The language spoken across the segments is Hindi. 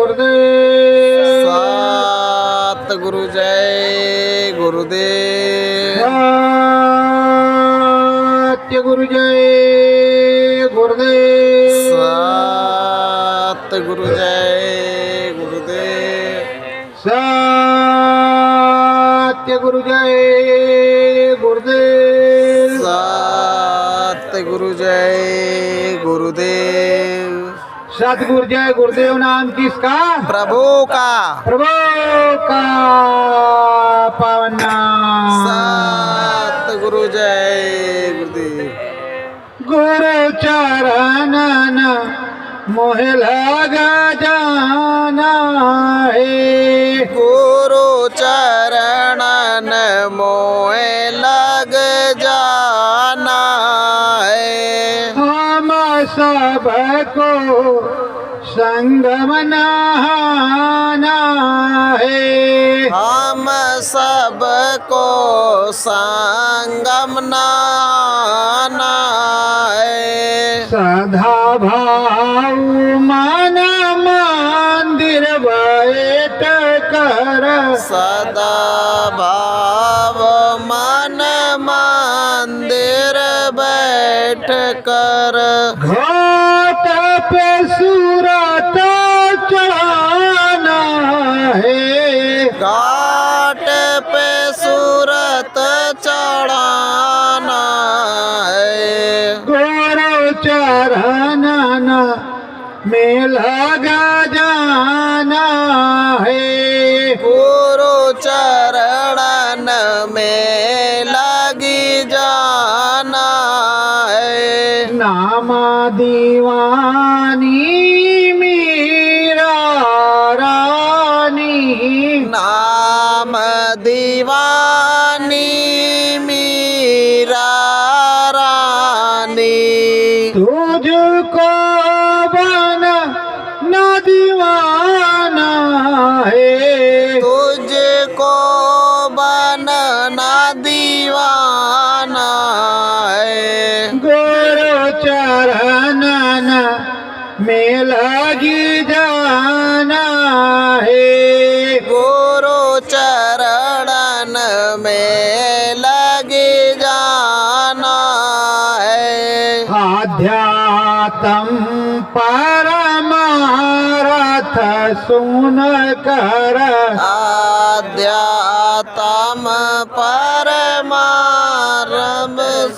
गुरुदेव। सतगुरु जय गुरुदेव। सतगुरु जय गुरुदेव। सतगुरु जय गुरुदेव। सतगुरु जय गुरुदेव। सतगुरु जय गुरुदेव। सतगुरु जय गुरुदेव नाम किसका? प्रभु का। प्रभु का पावन नाम। सतगुरु जय गुरुदेव। गुरु चरणन मोहे लगा जाना है। गुरु चरणन मोहे लग जाना है। हम सबको संगम नहाना है। हम सबको संगम नहाना है। सदा भाव मन मंदिर बैठ कर। सदा भाव मन मंदिर बैठ कर। घाट पे सूरत चढ़ाना है। घाट पे सूरत चढ़ाना है। गुरु चरणन में लगा जाना है। गुरु चरणन में लगी जाना है। नाम दीवानी मीरा रानी। नाम दीवानी मीरा रानी। तुझको बना न दीवाना है। तुझको बनना दीवाना है। गुरु चरणन में लगी जाना है। गुरु चरणन में लगी जाना है। आध्यात्म परमारथ सुन कर। आध्यात्म परमारम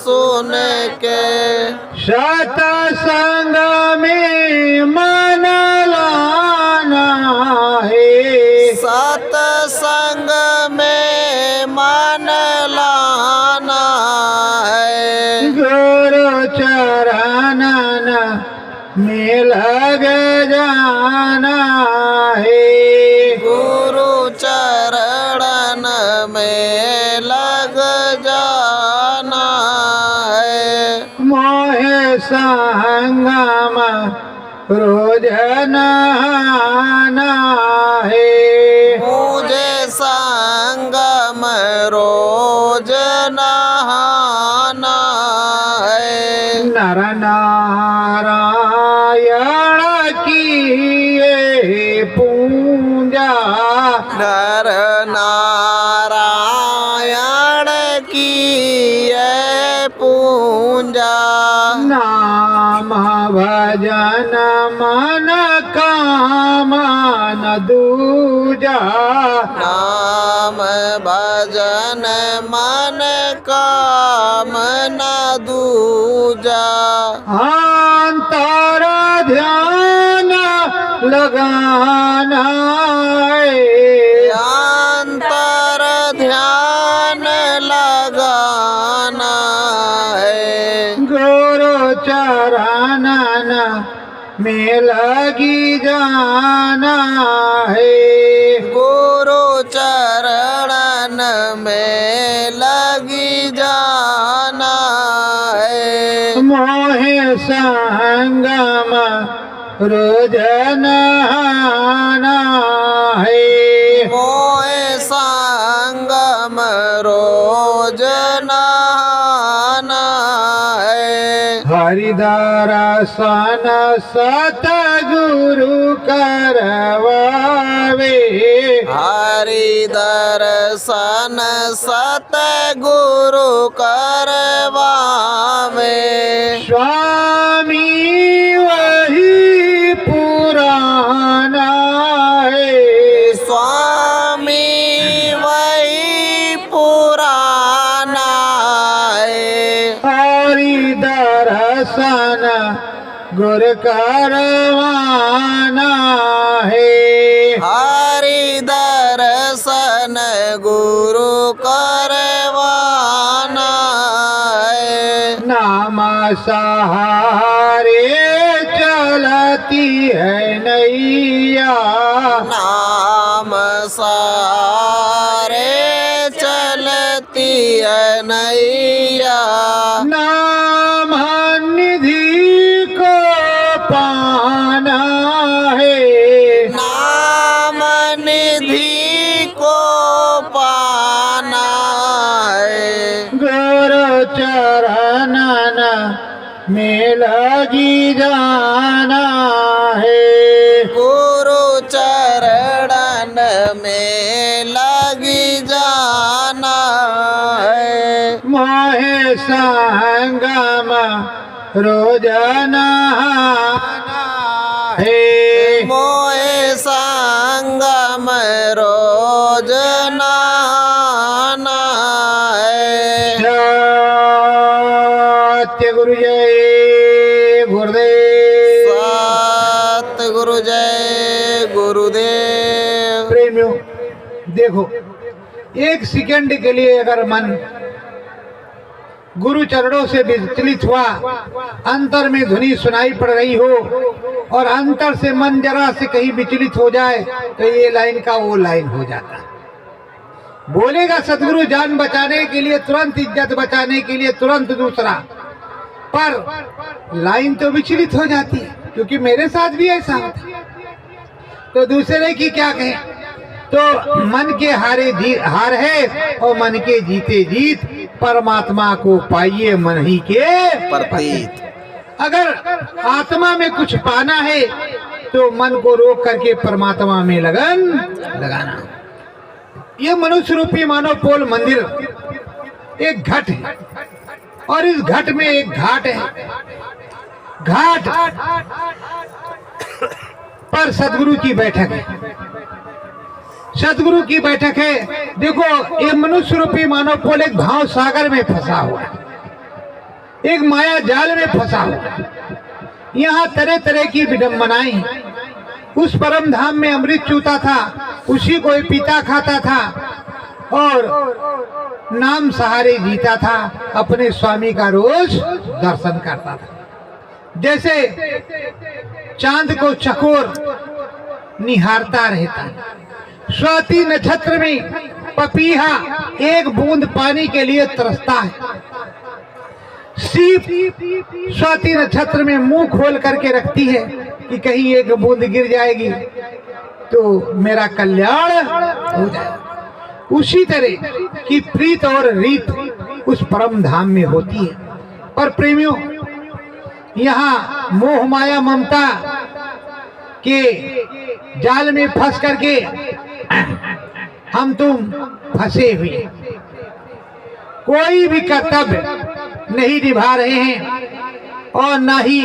सुन के। सतसंग में मन लाना है। सतसंग में मन लाना है। गुरु चरणन में लग जाना है। गुरु चरण में लग जाना है। मोहे संगम रोज नहाना है। मुझे संगम रोज नहाना है। नर नारायण की ये पूजा। नर नारायण की ये पूजा। नाम भजन मन कामन दूजा। नाम भजन मन कामना दूजा। अंतर ध्यान लगाना है। अंतर ध्यान लगाना है। गुरु चरणन में लगी जाना है। गुरु चरण में लगी जाना है। मोहे संगम रोज नहाना है। मोए संगम रोज नहाना है। हरिदास दर्शन सतगुरु करवावे, हरि दर्शन सतगुरु करवावे, स्वामी वही पुराना है, स्वामी वही पुराना है, हरि दर्शन गुरु करवाना है, हरि दर्शन गुरु करवाना है, नाम सहारे चलती है नैया, नाम सारे चलती है नैया, नाम निधि को पाना है, नाम निधि को पाना है, गुरु चरणन में लगी जाना है, गुरु चरणन में लगी जाना है, मोहे संगम रोज नहाना है, मोए संगम रोज नहाना है, सत्य गुरु जय गुरुदेव। सतगुरु जय गुरुदेव। प्रेमियों देखो, एक सेकंड के लिए अगर मन गुरु चरणों से विचलित हुआ, अंतर में धुनी सुनाई पड़ रही हो और अंतर से मन जरा से कहीं विचलित हो जाए तो ये लाइन का वो लाइन हो जाता। बोलेगा सतगुरु जान बचाने के लिए तुरंत, इज्जत बचाने के लिए तुरंत दूसरा, पर लाइन तो विचलित हो जाती है, क्योंकि मेरे साथ भी ऐसा होता है। तो दूसरे की क्या कहे, तो मन के हार है और मन के जीते जीत, परमात्मा को पाइए मन ही के प्रतीत। अगर आत्मा में कुछ पाना है तो मन को रोक करके परमात्मा में लगन लगाना। ये मनुष्य रूपी मानव पोल मंदिर एक घट है और इस घट में एक घाट है। घाट पर सदगुरु की बैठक है, सदगुरु की बैठक है। देखो, ये मनुष्य रूपी मानव पोल एक भाव सागर में फंसा हुआ है, एक माया जाल में फंसा हुआ है। यहाँ तरह तरह की विडंबनाएं। उस परम धाम में अमृत चूता था, उसी को पीता खाता था और नाम सहारे जीता था, अपने स्वामी का रोज दर्शन करता था। जैसे चांद को चकोर निहारता रहता, स्वाति नक्षत्र में पपीहा एक बूंद पानी के लिए तरसता है। सीप स्वाति नक्षत्र में मुंह खोल करके रखती है कि कहीं एक बूंद गिर जाएगी तो मेरा कल्याण हो जाएगा। उसी तरह की प्रीत और रीत उस परम धाम में होती है। पर प्रेमियों, यहाँ मोह माया ममता के जाल में फंस करके हम तुम फंसे हुए, कोई भी कर्तव्य नहीं निभा रहे हैं और ना ही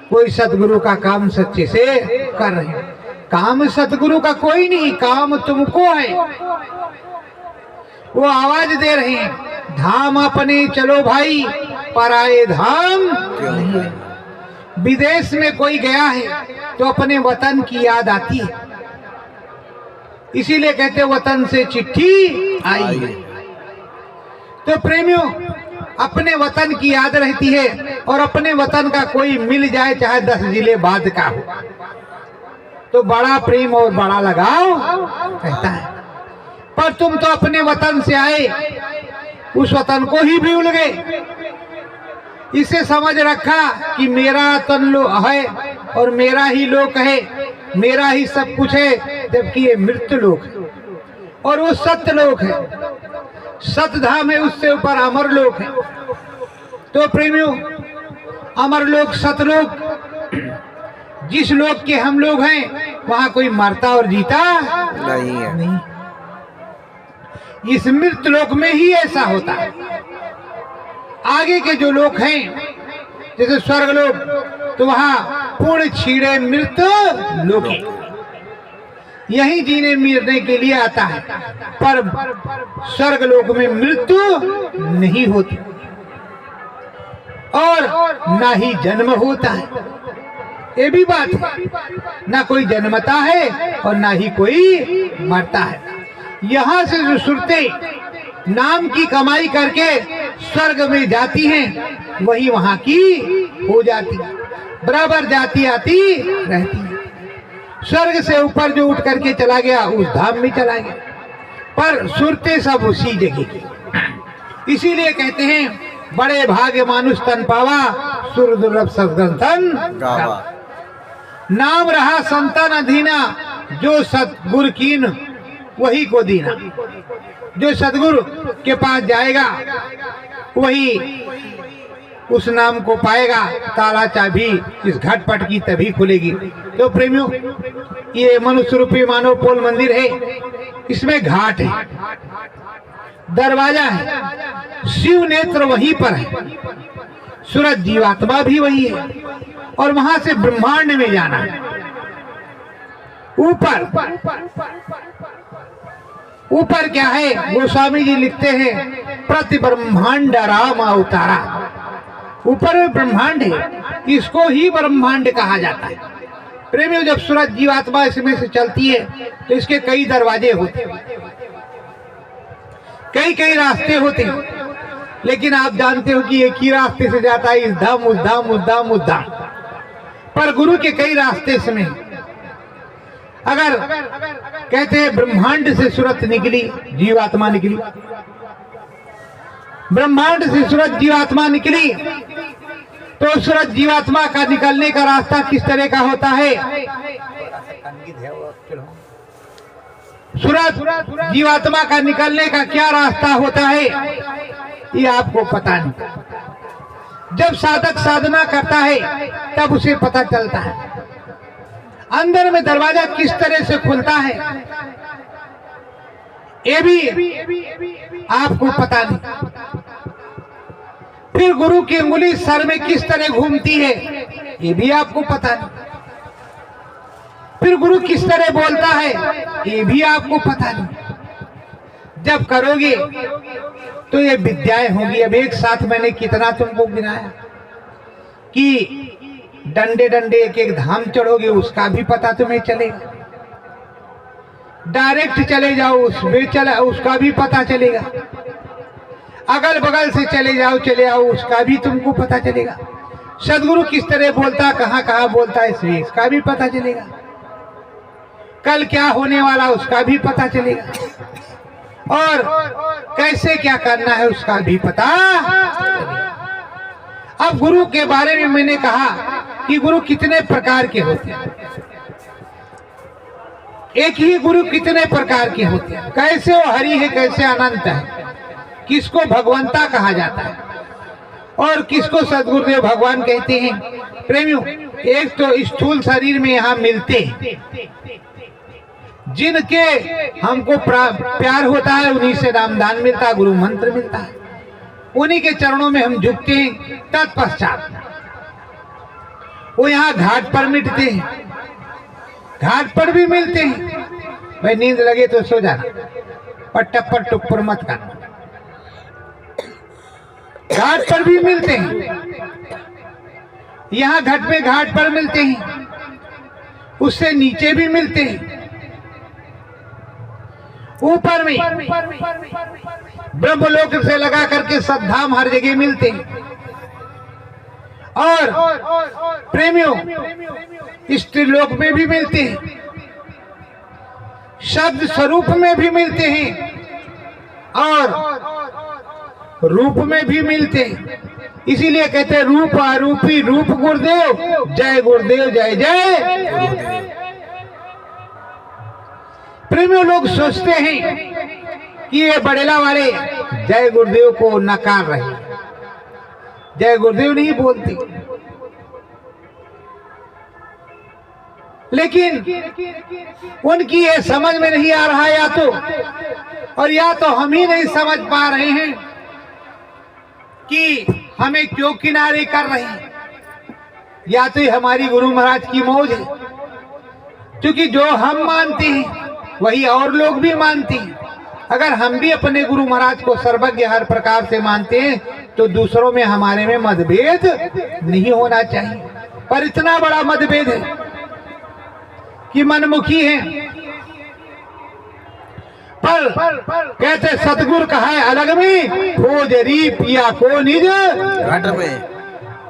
कोई सतगुरु का काम सच्चे से कर रहे हैं। काम सतगुरु का कोई नहीं, काम तुमको है। वो आवाज दे रहे हैं, धाम अपने चलो भाई, पराए धाम नहीं। विदेश में कोई गया है तो अपने वतन की याद आती है, इसीलिए कहते वतन से चिट्ठी आई है। तो प्रेमियों, अपने वतन की याद रहती है और अपने वतन का कोई मिल जाए चाहे 10 जिले बाद का हो तो बड़ा प्रेम और बड़ा लगाव रहता है। पर तुम तो अपने वतन से आए, उस वतन को ही भूल गए। इसे समझ रखा कि मेरा तन है और मेरा ही लोक है, मेरा ही सब कुछ है, जबकि ये मृत्यु लोक है और वो सत्य लोक है, सतधाम है, उससे ऊपर अमर लोक है। तो प्रेमियों, अमर लोक सतलोक, जिस लोक के हम लोग हैं वहां कोई मरता और जीता नहीं है। नहीं। इस मृत लोक में ही ऐसा होता है। आगे के जो लोक हैं जैसे स्वर्ग लोक, तो वहां पूर्ण छीड़े मृत लोक है। यही जीने मरने के लिए आता है, पर स्वर्ग लोक में मृत्यु नहीं होती और ना ही जन्म होता है। ये भी बात है, ना कोई जन्मता है और ना ही कोई मरता है। यहाँ से जो सुरतें नाम की कमाई करके स्वर्ग में जाती हैं, वही वहां की हो जाती है, बराबर जाती आती रहती है। स्वर्ग से ऊपर जो उठ करके चला गया उस धाम में चला गया, पर सुरतें सब उसी जगह की। इसीलिए कहते हैं बड़े भाग्य मानुष तन पावा, सुर दुर्लभ सद्ग्रंथन गावा। नाम रहा संतन अधीना, जो सतगुरु कीन वही को दीना। जो सतगुरु के पास जाएगा वही उस नाम को पाएगा। ताला चाबी इस घटपट की तभी खुलेगी। तो प्रेमियों, ये मनुष्य रूपी मानव पोल मंदिर है, इसमें घाट है, दरवाजा है, शिव नेत्र वहीं पर है, सूरज जीवात्मा भी वही है, और वहां से ब्रह्मांड में जाना है। ऊपर क्या है, गोस्वामी जी लिखते हैं प्रति ब्रह्मांड राम अवतारा। ऊपर में ब्रह्मांड है, इसको ही ब्रह्मांड कहा जाता है। प्रेमियों, जब सूरज जीवात्मा इसमें से चलती है तो इसके कई दरवाजे होते हैं, कई कई रास्ते होते हैं, लेकिन आप जानते हो कि एक ही रास्ते से जाता है, इस धाम उस धाम उस धाम उस धाम। पर गुरु के कई रास्ते इसमें। अगर कहते हैं ब्रह्मांड से सूरत निकली, जीवात्मा निकली, ब्रह्मांड से सूरज जीवात्मा निकली, तो सूरज जीवात्मा का निकलने का रास्ता किस तरह का होता है? सूरज जीवात्मा का निकलने का क्या रास्ता होता है, ये आपको पता नहीं। जब साधक साधना करता है तब उसे पता चलता है अंदर में दरवाजा किस तरह से खुलता है, ये भी आपको पता नहीं। फिर गुरु की उंगली सर में किस तरह घूमती है, ये भी आपको पता नहीं। फिर गुरु किस तरह बोलता है, ये भी आपको पता नहीं। जब करोगे तो ये विद्याएं होंगी। अब एक साथ मैंने कितना तुमको गिनाया कि डंडे डंडे एक एक धाम चढ़ोगे, उसका भी पता तुम्हें चलेगा। डायरेक्ट चले जाओ उसका भी पता चलेगा। अगल बगल से चले आओ उसका भी तुमको पता चलेगा। सदगुरु किस तरह बोलता, कहाँ कहाँ बोलता है, इसका भी पता चलेगा। कल क्या होने वाला उसका भी पता चलेगा, और कैसे क्या करना है उसका भी पता चलेगा। अब गुरु के बारे में मैंने कहा कि गुरु कितने प्रकार के होते हैं। एक ही गुरु कितने प्रकार के होते हैं, कैसे वो हरि है, कैसे अनंत है, किसको भगवंता कहा जाता है और किसको सदगुरुदेव भगवान कहते हैं। प्रेमियों, एक तो स्थूल शरीर में यहाँ मिलते हैं, जिनके हमको प्यार होता है उन्हीं से नामदान मिलता है, गुरु मंत्र मिलता है, उन्हीं के चरणों में हम झुकते हैं। तत्पश्चात वो यहाँ घाट पर मिटते हैं, घाट पर भी मिलते हैं। भाई नींद लगे तो सो जाना, पर टप्पर टुप्पर मत करना। घाट पर भी मिलते हैं, यहाँ घाट में घाट पर मिलते हैं, उससे नीचे भी मिलते हैं, ऊपर में ब्रह्मलोक से लगा करके सद्धाम हर जगह मिलते हैं। और प्रेमियों, स्त्रीलोक में भी मिलते हैं, शब्द स्वरूप में भी मिलते हैं और रूप में भी मिलते हैं। इसीलिए कहते हैं रूप आरूपी रूप गुरुदेव, जय गुरुदेव जय जय गुरुदेव। प्रेमियों, लोग सोचते हैं कि ये बड़ेला वाले जय गुरुदेव को नकार रहे, जय गुरुदेव नहीं बोलते। लेकिन उनकी ये समझ में नहीं आ रहा, या तो हम ही नहीं समझ पा रहे हैं कि हमें क्यों किनारे कर रहे हैं, या तो ये हमारी गुरु महाराज की मौज है, क्योंकि जो हम मानते हैं वही और लोग भी मानते हैं। अगर हम भी अपने गुरु महाराज को सर्वज्ञ हर प्रकार से मानते हैं तो दूसरों में हमारे में मतभेद नहीं होना चाहिए, पर इतना बड़ा मतभेद है कि मनमुखी है। पर कहते सतगुरु कहा है अलग में खोज री पिया को निज घट में।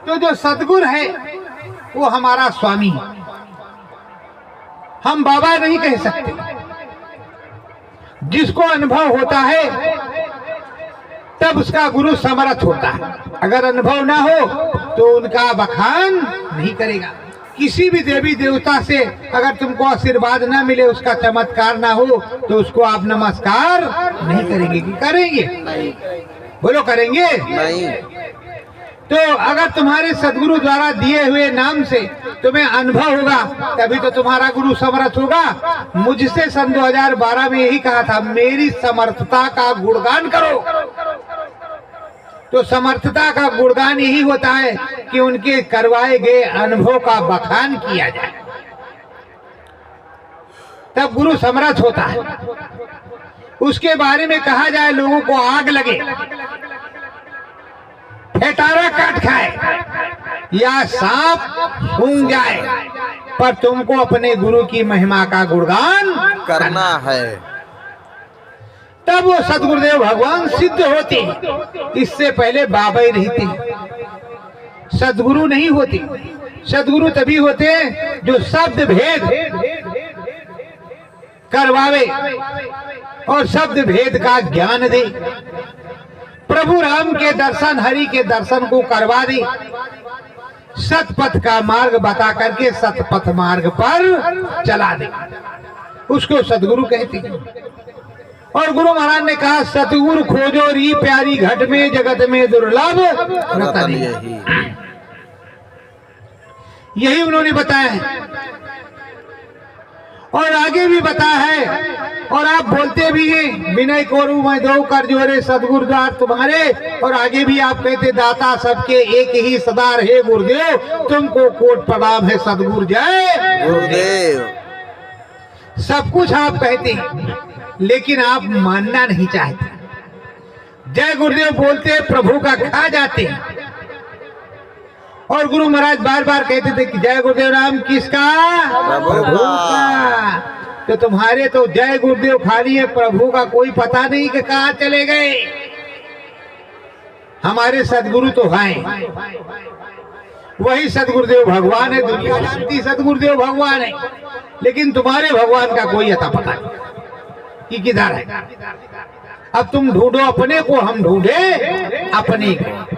तो जो सतगुरु है वो हमारा स्वामी है, हम बाबा नहीं कह सकते। जिसको अनुभव होता है तब उसका गुरु समर्थ होता है, अगर अनुभव ना हो तो उनका बखान नहीं करेगा। किसी भी देवी देवता से अगर तुमको आशीर्वाद ना मिले, उसका चमत्कार ना हो, तो उसको आप नमस्कार नहीं करेंगे कि करेंगे? बोलो करेंगे? नहीं। तो अगर तुम्हारे सदगुरु द्वारा दिए हुए नाम से तुम्हें अनुभव होगा तभी तो तुम्हारा गुरु समर्थ होगा। मुझसे सन 2012 में यही कहा था, मेरी समर्थता का गुणगान करो। तो समर्थता का गुणगान यही होता है कि उनके करवाए गए अनुभव का बखान किया जाए, तब गुरु समर्थ होता है। उसके बारे में कहा जाए लोगों को आग लगे, ठेठारा काट खाए या सांप सूंघ जाए, पर तुमको अपने गुरु की महिमा का गुणगान करना है। तब वो सदगुरुदेव भगवान सिद्ध होते हैं। इससे पहले बाबा ही रहते, सदगुरु नहीं होते। सदगुरु तभी होते हैं जो शब्द भेद करवावे और शब्द भेद का ज्ञान दे, प्रभु राम के दर्शन, हरि के दर्शन को करवा दे, सतपथ का मार्ग बता करके सतपथ मार्ग पर चला दे, उसको सदगुरु कहते हैं। और गुरु महाराज ने कहा सतगुरु खोजो री प्यारी घट में, जगत में दुर्लभ रतन यही उन्होंने बताया है। और आगे भी बताया है, और आप बोलते भी हैं विनय कोरु मैं दो कर जोरे सदगुरु द्वार तुम्हारे, और आगे भी आप कहते दाता सबके एक ही सदार है गुरुदेव, तुमको कोट प्रणाम है सदगुरु जय गुरुदेव। सब कुछ आप कहते हैं लेकिन आप मानना नहीं चाहते। जय गुरुदेव बोलते प्रभु का खा जाते हैं। और गुरु महाराज बार बार कहते थे कि जय गुरुदेव नाम किसका? प्रभु का। तो तुम्हारे तो जय गुरुदेव खाली है, प्रभु का कोई पता नहीं कि कहाँ चले गए। हमारे सदगुरु तो हैं, वही सदगुरुदेव भगवान है। दुनिया जानती सदगुरुदेव भगवान है, लेकिन तुम्हारे भगवान का कोई अता पता नहीं कि किधर है। अब तुम ढूंढो अपने को, हम ढूंढे अपने को।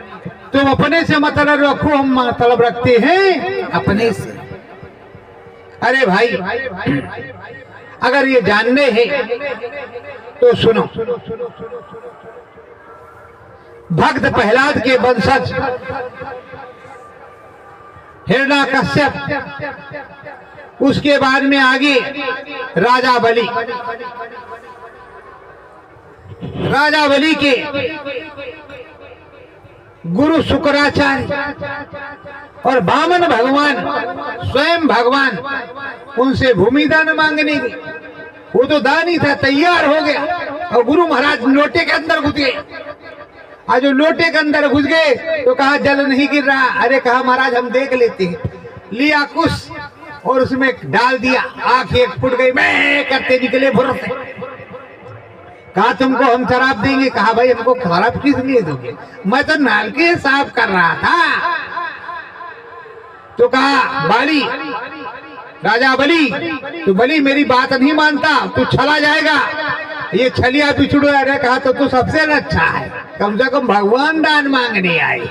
तुम अपने से मतलब रखो, हम मतलब रखते हैं अपने से। अरे भाई, अगर ये जानने हैं तो सुनो। भक्त प्रहलाद के वंशज हिरण्याकश्यप, उसके बाद में आगे राजा बलि, राजा बलि के गुरु शुक्राचार्य और वामन भगवान, स्वयं भगवान उनसे भूमि दान मांगने गए। वो तो दान ही था, तैयार हो गया, और गुरु महाराज लोटे के अंदर घुस गए। आज जो लोटे के अंदर घुस गए तो कहा जल नहीं गिर रहा। अरे कहा महाराज हम देख लेते हैं। लिया कुछ और उसमें डाल दिया, आंख एक फुट गई, मैं करते निकले भुर से। कहा तुमको हम शराब देंगे? कहा भाई हमको शराब किस लिए दोगे, मैं तो नालके साफ कर रहा था। तो कहा बाली, राजा बलि, तो बलि मेरी बात नहीं मानता, तू चला जाएगा, ये छलिया बिछुड़। अरे कहा तो तू सबसे अच्छा है, कम से कम भगवान दान मांगने आए।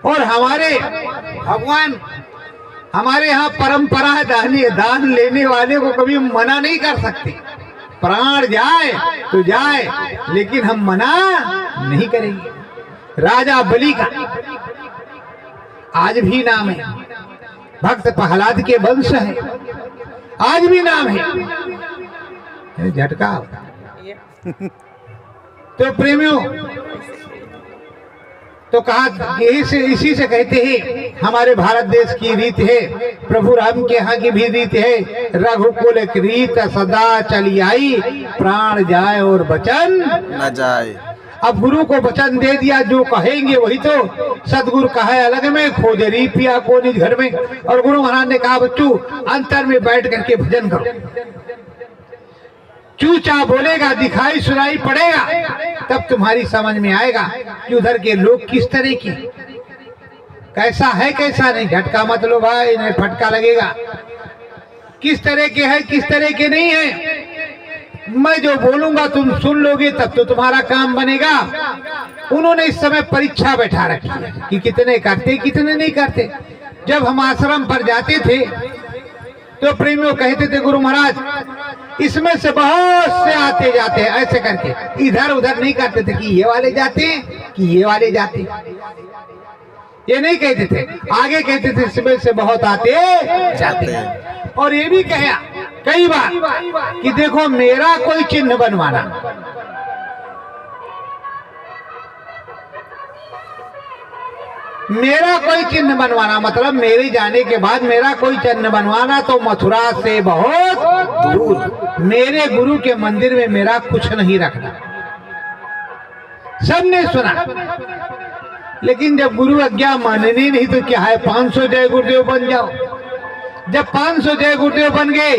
और हमारे भगवान, हमारे यहाँ परंपरा है दान लेने वाले को कभी मना नहीं कर सकते। प्राण जाए तो जाए, लेकिन हम मना नहीं करेंगे। राजा बलि का आज भी नाम है, भक्त प्रहलाद के वंश है, आज भी नाम है। झटका। तो प्रेमियों, तो कहा इसी से कहते हैं हमारे भारत देश की रीत है, प्रभु राम के यहाँ की भी रीत है, रघुकुल की रीत सदा चली आई, प्राण जाए और वचन न जाए। अब गुरु को वचन दे दिया, जो कहेंगे वही तो। सदगुरु कहे अलग में, खोजरी पिया को निज घर में। और गुरु महाराज ने कहा बच्चू अंतर में बैठ करके भजन करो, चूचा बोलेगा, दिखाई सुनाई पड़ेगा, तब तुम्हारी समझ में आएगा कि उधर के लोग किस तरह की, कैसा है कैसा नहीं। झटका मत लो भाई, नहीं फटका लगेगा। किस तरह के है किस तरह के नहीं है, मैं जो बोलूंगा तुम सुन लोगे तब तो तुम्हारा काम बनेगा। उन्होंने इस समय परीक्षा बैठा रखी है कि कितने करते कितने नहीं करते। जब हम आश्रम पर जाते थे तो प्रेमियों कहते थे गुरु महाराज इसमें से बहुत से आते जाते हैं, ऐसे करके इधर उधर नहीं करते थे कि ये वाले जाते हैं कि ये वाले जाते हैं, ये नहीं कहते थे। आगे कहते थे इसमें से बहुत आते जाते हैं। और ये भी कहा कई बार कि देखो मेरा कोई चिन्ह बनवाना, मेरा कोई चिन्ह बनवाना मतलब मेरे जाने के बाद मेरा कोई चिन्ह बनवाना तो मथुरा से बहुत दूर मेरे गुरु के मंदिर में मेरा कुछ नहीं रखना। सबने सुना, लेकिन जब गुरु आज्ञा माननी नहीं तो क्या है, 500 जय गुरुदेव बन जाओ। जब 500 जय गुरुदेव बन गए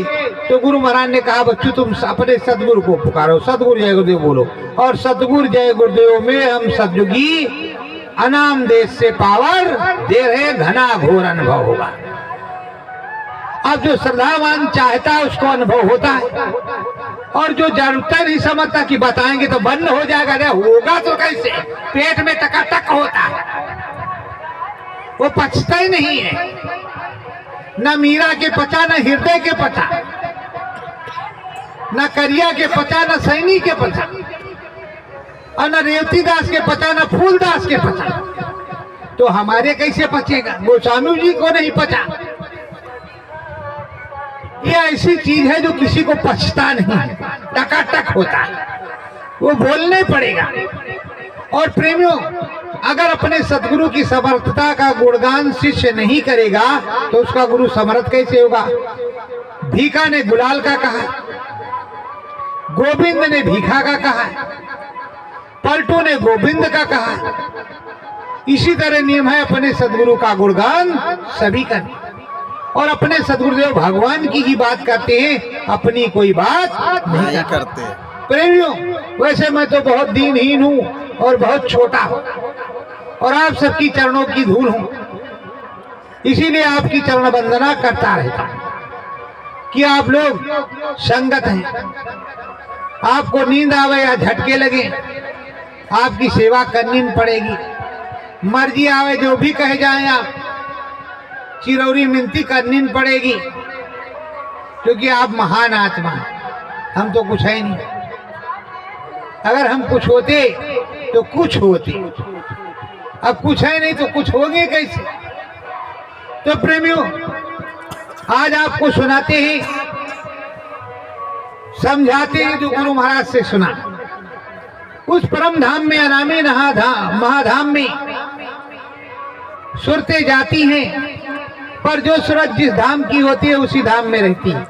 तो गुरु महाराज ने कहा बच्चू तुम अपने सदगुरु को पुकारो, सदगुरु जय गुरुदेव बोलो। और सदगुरु जय गुरुदेव में हम सदयुगी अनाम देश से पावर दे रहे, घना घोर अनुभव होगा। अब जो श्रद्धावान चाहता है उसको अनुभव होता है, और जो जरूरत नहीं समझता कि बताएंगे तो बंद हो जाएगा, अरे होगा तो कैसे, पेट में टकाटक होता है, वो पचता ही नहीं है। न मीरा के पचा, न हृदय के पचा, न करिया के पचा, न सैनी के पचा, और न रेवती दास के पचा, न फूलदास के पचा। तो हमारे कैसे पचेगा, गोस्वामी जी को नहीं पचा। ये ऐसी चीज है जो किसी को पचता नहीं, टकाटक होता है, वो बोलने पड़ेगा। और प्रेमियों, अगर अपने सदगुरु की समर्थता का गुणगान शिष्य नहीं करेगा तो उसका गुरु समर्थ कैसे होगा। भीखा ने गुलाल का कहा, गोविंद ने भीखा का कहा, पलटू ने गोविंद का कहा। इसी तरह नियम है अपने सदगुरु का गुणगान सभी करें, और अपने सदगुरुदेव भगवान की ही बात करते हैं, अपनी कोई बात नहीं करते। प्रेमियों, वैसे मैं तो बहुत दीनहीन हूँ और बहुत छोटा हूँ, और आप सबकी चरणों की धूल हूँ, इसीलिए आपकी चरण वंदना करता रहता हूँ कि आप लोग संगत हैं। आपको नींद आवे या झटके लगे, आपकी सेवा करनी पड़ेगी। मर्जी आवे जो भी कहे जाए आप, चिरौरी मिनती करनी पड़ेगी, क्योंकि आप महान आत्मा हैं, हम तो कुछ है नहीं। अगर हम कुछ होते तो कुछ होते, अब कुछ है नहीं तो कुछ होंगे कैसे। तो प्रेमियों, आज आपको सुनाते हैं, समझाते हैं जो गुरु महाराज से सुना। उस परम धाम में, अनामी महाधाम में सुरतें जाती हैं, पर जो सूरत जिस धाम की होती है उसी धाम में रहती है।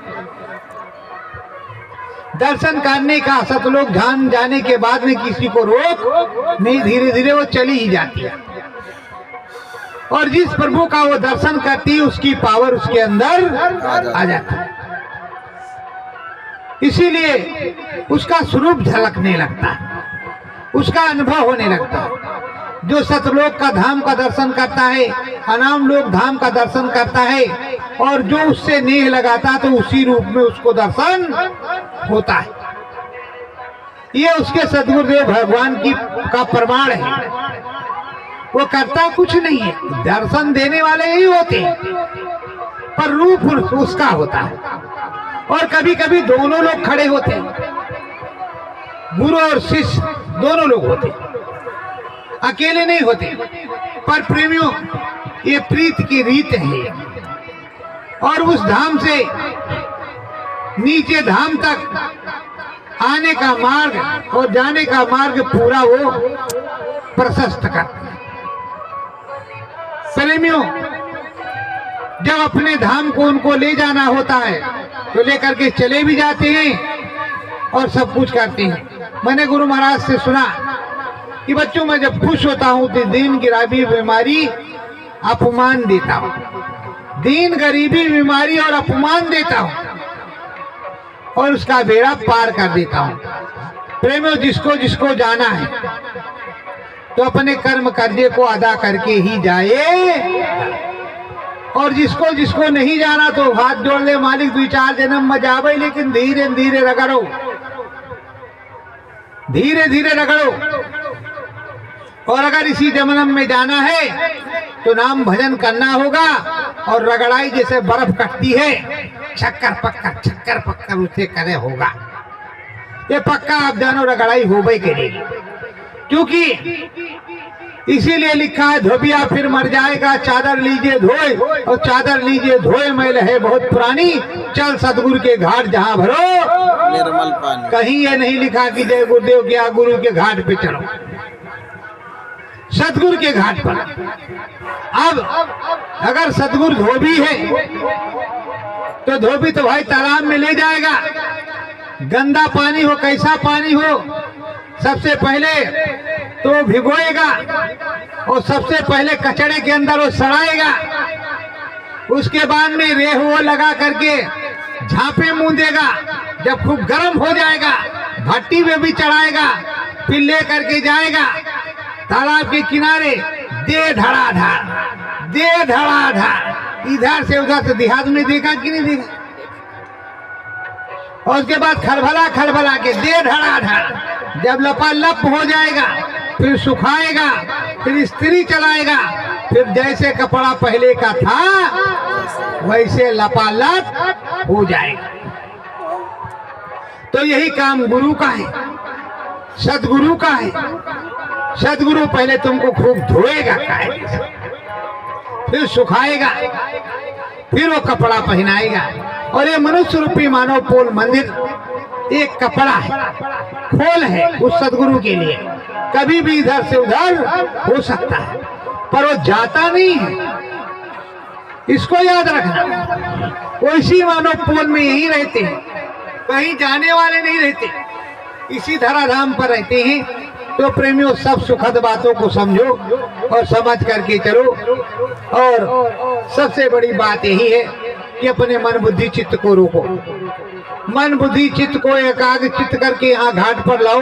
दर्शन करने का सतलोक धाम जाने के बाद में किसी को रोक नहीं, धीरे धीरे वो चली ही जाती है। और जिस प्रभु का वो दर्शन करती है उसकी पावर उसके अंदर आ जाती है, इसीलिए उसका स्वरूप झलकने लगता है, उसका अनुभव होने लगता है। जो सतलोक का धाम का दर्शन करता है, अनाम लोक धाम का दर्शन करता है, और जो उससे नेह लगाता है तो उसी रूप में उसको दर्शन होता है। ये उसके सदगुरुदेव भगवान की का प्रमाण है। वो करता कुछ नहीं है, दर्शन देने वाले ही होते हैं, पर रूप उसका होता है। और कभी कभी दोनों लोग खड़े होते हैं, गुरु और शिष्य दोनों लोग होते हैं, अकेले नहीं होते। पर प्रेमियों, ये प्रीत की रीत है, और उस धाम से नीचे धाम तक आने का मार्ग और जाने का मार्ग पूरा वो प्रशस्त करते हैं। प्रेमियों, जब अपने धाम को उनको ले जाना होता है तो लेकर के चले भी जाते हैं और सब कुछ करते हैं। मैंने गुरु महाराज से सुना कि बच्चों, मैं जब खुश होता हूं तो दीन गरीबी बीमारी अपमान देता हूं, दीन गरीबी बीमारी और अपमान देता हूं और उसका बेड़ा पार कर देता हूं। प्रेमियों, जिसको जिसको जाना है तो अपने कर्म कर्जे को अदा करके ही जाए, और जिसको जिसको नहीं जाना तो हाथ जोड़ ले, मालिक 2-4 जन्म में जावे, लेकिन धीरे धीरे रगड़ो, धीरे धीरे रगड़ो। और अगर इसी जन्म में जाना है तो नाम भजन करना होगा, और रगड़ाई जैसे बर्फ कटती है, चक्कर पक्कर उसे करे होगा। ये पक्का आप जानो, रगड़ाई हो गई करेगी, क्योंकि इसीलिए लिखा है धोबिया फिर मर जाएगा, चादर लीजिए धोए, और चादर लीजिए धोए मैल है बहुत पुरानी, चल सतगुरु के घाट जहाँ भरो निर्मल पानी। कहीं ये नहीं लिखा कि जय गुरुदेव क्या गुरु के घाट पे चलो, सतगुरु के घाट पर। अब अगर सतगुरु धोबी है तो धोबी तो भाई तालाब में ले जाएगा, गंदा पानी हो कैसा पानी हो, सबसे पहले तो भिगोएगा और सबसे पहले कचड़े के अंदर वो सड़ाएगा, उसके बाद में रेह वो लगा करके झांपे मूंदेगा, जब खूब गर्म हो जाएगा भट्टी में भी चढ़ाएगा, फिर ले करके जाएगा तालाब के किनारे, दे धड़ाधड़, दे धड़ाधड़, इधर से उधर से। देहात में देखा कि नहीं देखा? और उसके बाद खलबला खलबला के दे धड़ाधड़, जब लपालप हो जाएगा फिर सुखाएगा, फिर इस्त्री चलाएगा, फिर जैसे कपड़ा पहले का था वैसे लपालप हो जाएगा। तो यही काम गुरु का है, सदगुरु का है। सदगुरु पहले तुमको खूब धोएगा कायदे से, फिर सुखाएगा, फिर वो कपड़ा पहनाएगा। और ये मनुष्य रूपी मानव पोल मंदिर एक कपड़ा है, खोल है उस सदगुरु के लिए, कभी भी इधर से उधर हो सकता है, पर वो जाता नहीं है, इसको याद रखना। वो इसी मानव पोल में यही रहते हैं, कहीं जाने वाले नहीं रहते, इसी धराधाम पर रहते हैं। तो प्रेमियों, सब सुखद बातों को समझो और समझ करके चलो। और सबसे बड़ी बात यही है कि अपने मन बुद्धि चित्त को रोको, मन बुद्धि चित्त को एकाग्र चित्त करके यहाँ घाट पर लाओ,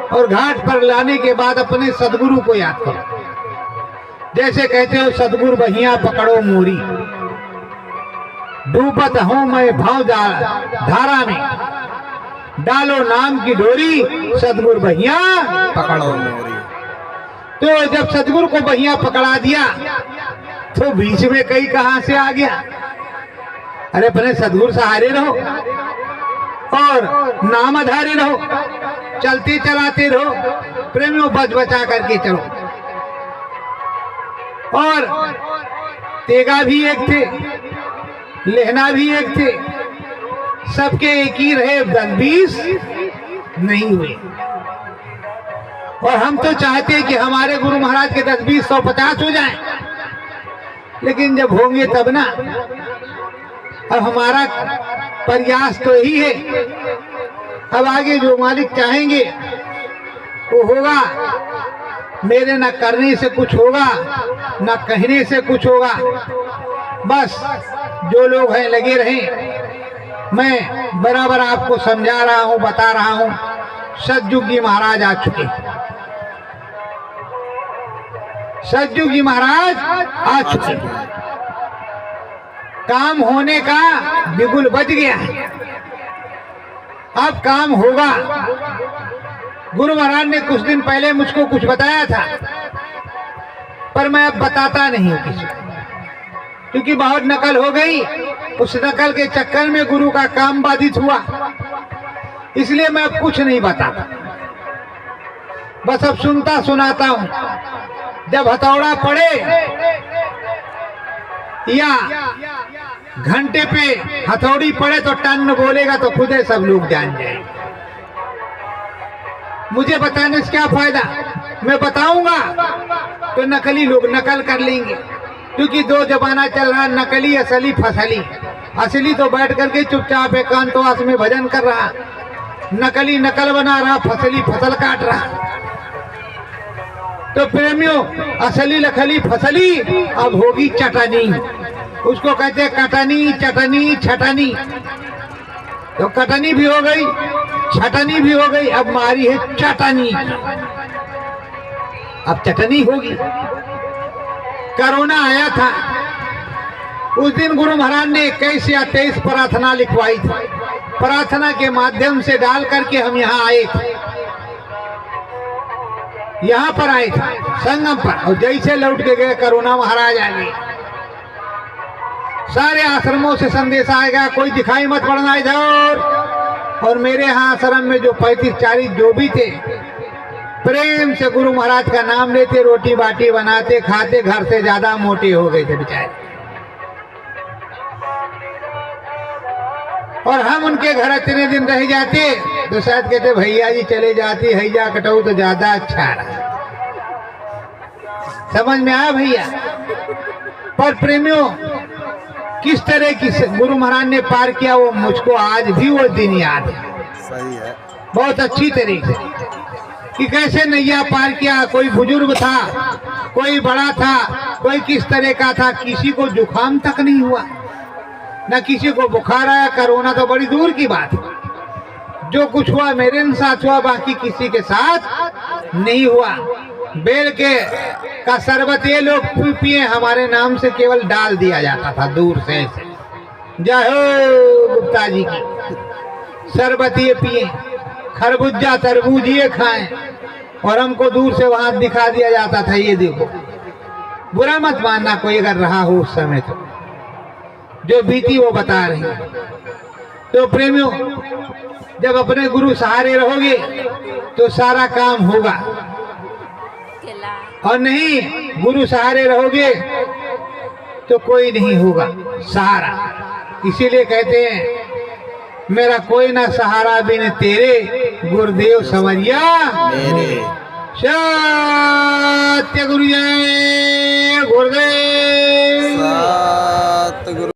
और घाट पर लाने के बाद अपने सदगुरु को याद करो। जैसे कहते हो, सदगुरु बहिया पकड़ो मोरी, डूबत हूं मैं भाव धारा में, डालो नाम की डोरी, सदगुरु बहिया पकड़ो मोरी। तो जब सदगुरु को बहिया पकड़ा दिया तो बीच में कहीं कहां से आ गया? अरे अपने सदगुरु सहारे रहो और नाम आधारे रहो, चलते चलाते रहो प्रेमियों, बच बचा करके चलो। और तेगा भी एक थे, लेहना भी एक थे, सबके एक ही रहे, 10-20 नहीं हुए। और हम तो चाहते हैं कि हमारे गुरु महाराज के 10-20 150 हो जाएं, लेकिन जब होंगे तब ना। अब हमारा प्रयास तो यही है, अब आगे जो मालिक चाहेंगे वो होगा। मेरे न करने से कुछ होगा, न कहने से कुछ होगा, बस जो लोग हैं लगे रहें। मैं बराबर आपको समझा रहा हूं, बता रहा हूं, सतयुगी महाराज आ चुके, सतयुगी महाराज आ चुके, काम होने का बिगुल बज गया है, अब काम होगा। गुरु महाराज ने कुछ दिन पहले मुझको कुछ बताया था, पर मैं अब बताता नहीं हूं किसी को, क्योंकि बहुत नकल हो गई। उस नकल के चक्कर में गुरु का काम बाधित हुआ, इसलिए मैं अब कुछ नहीं बताता, बस अब सुनता सुनाता हूं। जब हथौड़ा पड़े या घंटे पे हथौड़ी पड़े तो टन बोलेगा तो खुद ही सब लोग जान जाएंगे। मुझे बताने से क्या फायदा, मैं बताऊंगा तो नकली लोग नकल कर लेंगे, क्योंकि दो जमाना चल रहा, नकली असली फसली। असली तो बैठ करके चुपचाप एकांतवास में भजन कर रहा, नकली नकल बना रहा, फसली फसल काट रहा। तो प्रेमियों, असली लखली फसली अब होगी चटनी, उसको कहते हैं कटनी चटनी छटनी। तो कटनी भी हो गई, छटनी भी हो गई, अब मारी है चटनी, अब चटनी होगी। कोरोना आया था, उस दिन गुरु महाराज ने 21 या 23 प्रार्थना लिखवाई थी। प्रार्थना के माध्यम से डाल करके हम यहाँ आए थे, यहाँ पर आए थे संगम पर, और जैसे लौट के गए कोरोना महाराज आ गए। सारे आश्रमों से संदेश आएगा, कोई दिखाई मत पड़ना इधर। और मेरे यहाँ आश्रम में जो 35-40 जो भी थे, प्रेम से गुरु महाराज का नाम लेते, रोटी बाटी बनाते खाते, घर से ज्यादा मोटे हो गए थे बेचारे। और हम उनके घर इतने दिन रह जाते तो शायद कहते भैया जी चले जाती, हैजा कटाऊ तो ज्यादा अच्छा रहा। समझ में आया भैया? पर प्रेमियों, किस तरह की गुरु महाराज ने पार किया, वो मुझको आज भी वो दिन याद है। सही है। बहुत अच्छी तरीके कि कैसे नैया पार किया। कोई बुजुर्ग था, कोई बड़ा था, कोई किस तरह का था, किसी को जुकाम तक नहीं हुआ, न किसी को बुखार आया। कोरोना तो बड़ी दूर की बात है, जो कुछ हुआ मेरे साथ हुआ, बाकी किसी के साथ नहीं हुआ। बेल के का शरबत ये लोग पिए, हमारे नाम से केवल डाल दिया जाता था दूर से ऐसे, जय हो गुप्ता जी की। शरबत ये पिए, खरबूजा तरबूज ये खाएं, और हमको दूर से वहां दिखा दिया जाता था, ये देखो। बुरा मत मानना कोई अगर रहा हो उस समय, तो जो बीती वो बता रही। तो प्रेमियों, जब अपने गुरु सहारे रहोगे तो सारा काम होगा, और नहीं गुरु सहारे रहोगे तो कोई नहीं होगा सहारा। इसीलिए कहते हैं मेरा कोई ना सहारा बिन तेरे, गुरुदेव समरिया मेरे। सत्य गुरु जय गुरुदेव।